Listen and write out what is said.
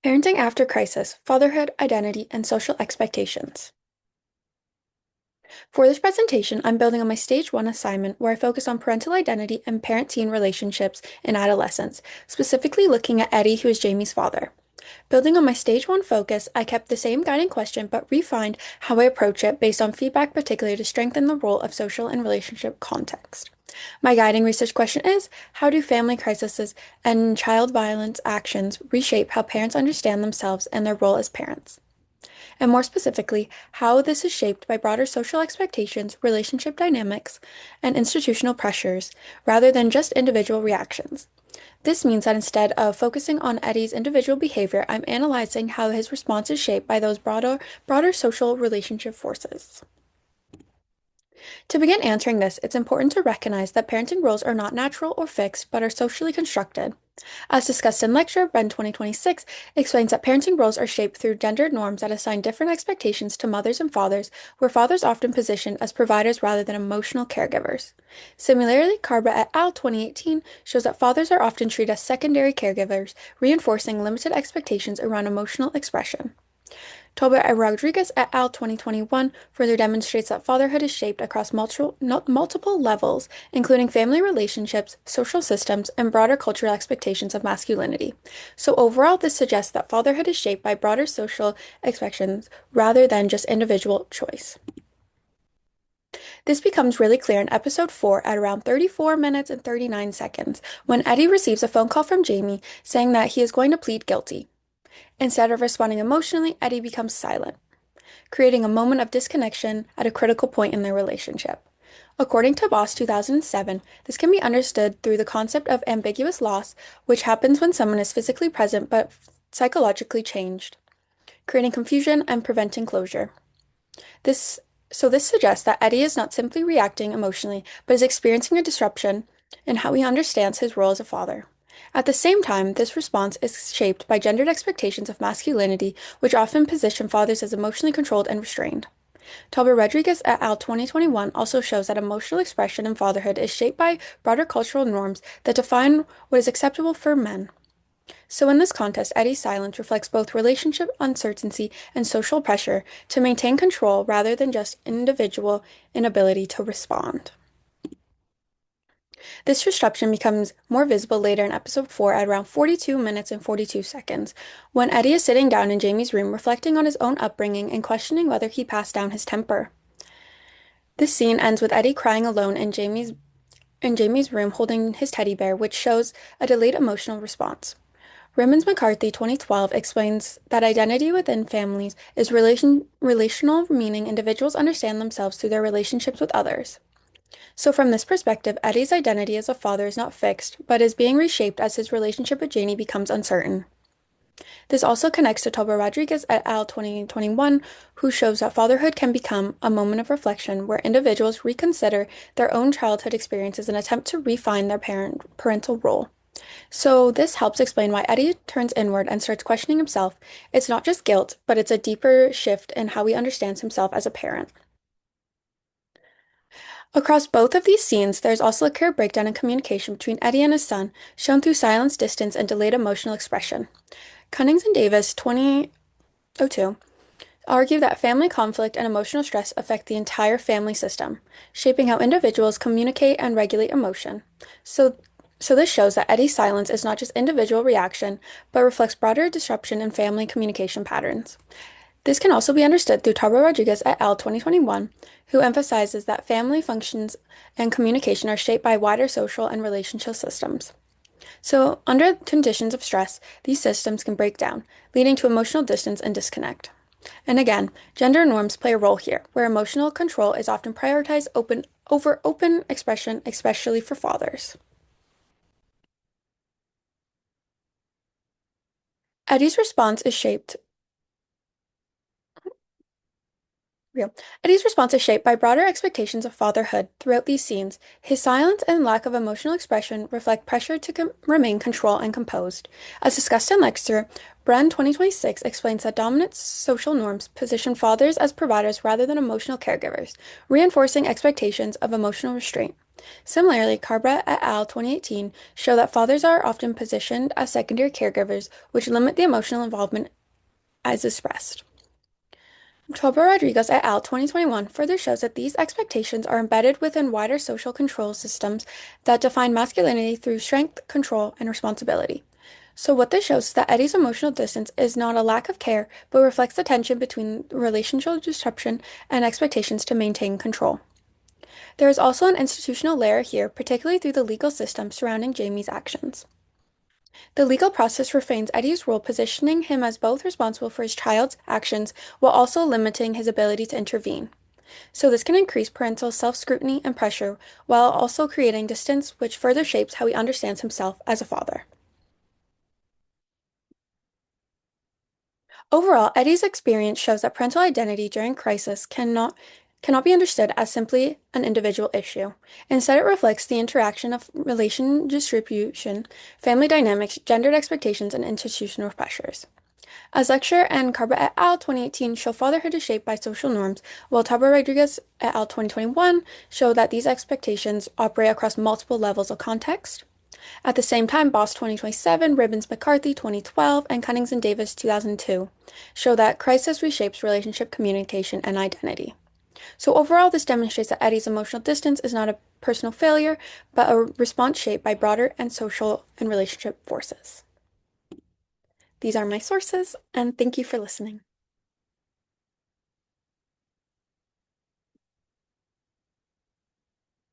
Parenting After Crisis, Fatherhood, Identity, and Social Expectations. For this presentation, I'm building on my Stage 1 assignment where I focus on parental identity and parent-teen relationships in adolescence, specifically looking at Eddie, who is Jamie's father. Building on my Stage 1 focus, I kept the same guiding question but refined how I approach it based on feedback, particularly to strengthen the role of social and relationship context. My guiding research question is, how do family crises and child violence actions reshape how parents understand themselves and their role as parents? And more specifically, how this is shaped by broader social expectations, relationship dynamics, and institutional pressures, rather than just individual reactions. This means that instead of focusing on Eddie's individual behavior, I'm analyzing how his response is shaped by those broader social relationship forces. To begin answering this, it's important to recognize that parenting roles are not natural or fixed, but are socially constructed. As discussed in lecture, Ben 2026 explains that parenting roles are shaped through gendered norms that assign different expectations to mothers and fathers, where fathers are often positioned as providers rather than emotional caregivers. Similarly, Carba et al. 2018 shows that fathers are often treated as secondary caregivers, reinforcing limited expectations around emotional expression. Tolbert and Rodriguez et al. 2021 further demonstrates that fatherhood is shaped across multiple levels, including family relationships, social systems, and broader cultural expectations of masculinity. So overall, this suggests that fatherhood is shaped by broader social expectations rather than just individual choice. This becomes really clear in episode 4 at around 34 minutes and 39 seconds, when Eddie receives a phone call from Jamie saying that he is going to plead guilty. Instead of responding emotionally, Eddie becomes silent, creating a moment of disconnection at a critical point in their relationship. According to Boss 2007, this can be understood through the concept of ambiguous loss, which happens when someone is physically present but psychologically changed, creating confusion and preventing closure. This suggests that Eddie is not simply reacting emotionally, but is experiencing a disruption in how he understands his role as a father. At the same time, this response is shaped by gendered expectations of masculinity, which often position fathers as emotionally controlled and restrained. Talbot Rodriguez et al. 2021 also shows that emotional expression in fatherhood is shaped by broader cultural norms that define what is acceptable for men. So in this context, Eddie's silence reflects both relationship uncertainty and social pressure to maintain control rather than just individual inability to respond. This disruption becomes more visible later in episode 4 at around 42 minutes and 42 seconds, when Eddie is sitting down in Jamie's room reflecting on his own upbringing and questioning whether he passed down his temper. This scene ends with Eddie crying alone in Jamie's room holding his teddy bear, which shows a delayed emotional response. Rimmons McCarthy 2012 explains that identity within families is relational, meaning individuals understand themselves through their relationships with others. So from this perspective, Eddie's identity as a father is not fixed, but is being reshaped as his relationship with Janie becomes uncertain. This also connects to Toba Rodriguez et al. 2021, who shows that fatherhood can become a moment of reflection where individuals reconsider their own childhood experiences and attempt to refine their parental role. So this helps explain why Eddie turns inward and starts questioning himself. It's not just guilt, but it's a deeper shift in how he understands himself as a parent. Across both of these scenes, there's also a clear breakdown in communication between Eddie and his son, shown through silence, distance, and delayed emotional expression. Cunnings and Davis, 2002, argue that family conflict and emotional stress affect the entire family system, shaping how individuals communicate and regulate emotion. So this shows that Eddie's silence is not just individual reaction, but reflects broader disruption in family communication patterns. This can also be understood through Tarboro Rodriguez et al. 2021, who emphasizes that family functions and communication are shaped by wider social and relationship systems. So, under conditions of stress, these systems can break down, leading to emotional distance and disconnect. And again, gender norms play a role here, where emotional control is often prioritized over open expression, especially for fathers. Eddie's response is shaped Real. Eddie's response is shaped by broader expectations of fatherhood throughout these scenes. His silence and lack of emotional expression reflect pressure to remain controlled and composed. As discussed in lecture, Bren 2026 explains that dominant social norms position fathers as providers rather than emotional caregivers, reinforcing expectations of emotional restraint. Similarly, Carbra et al. 2018 show that fathers are often positioned as secondary caregivers, which limit the emotional involvement as expressed. Toba Rodriguez et al. 2021 further shows that these expectations are embedded within wider social control systems that define masculinity through strength, control, and responsibility. So, what this shows is that Eddie's emotional distance is not a lack of care, but reflects the tension between relational disruption and expectations to maintain control. There is also an institutional layer here, particularly through the legal system surrounding Jamie's actions. The legal process reframes Eddie's role, positioning him as both responsible for his child's actions while also limiting his ability to intervene. So, this can increase parental self scrutiny and pressure while also creating distance, which further shapes how he understands himself as a father. Overall, Eddie's experience shows that parental identity during crisis cannot be understood as simply an individual issue. Instead, it reflects the interaction of relation distribution, family dynamics, gendered expectations, and institutional pressures. As lecturer and Carba et al. 2018 show fatherhood is shaped by social norms, while Taba Rodriguez et al. 2021 show that these expectations operate across multiple levels of context. At the same time, Boss 2027, Ribbons McCarthy 2012, and Cunnings and Davis 2002 show that crisis reshapes relationship communication and identity. So overall, this demonstrates that Eddie's emotional distance is not a personal failure, but a response shaped by broader and social and relationship forces. These are my sources, and thank you for listening.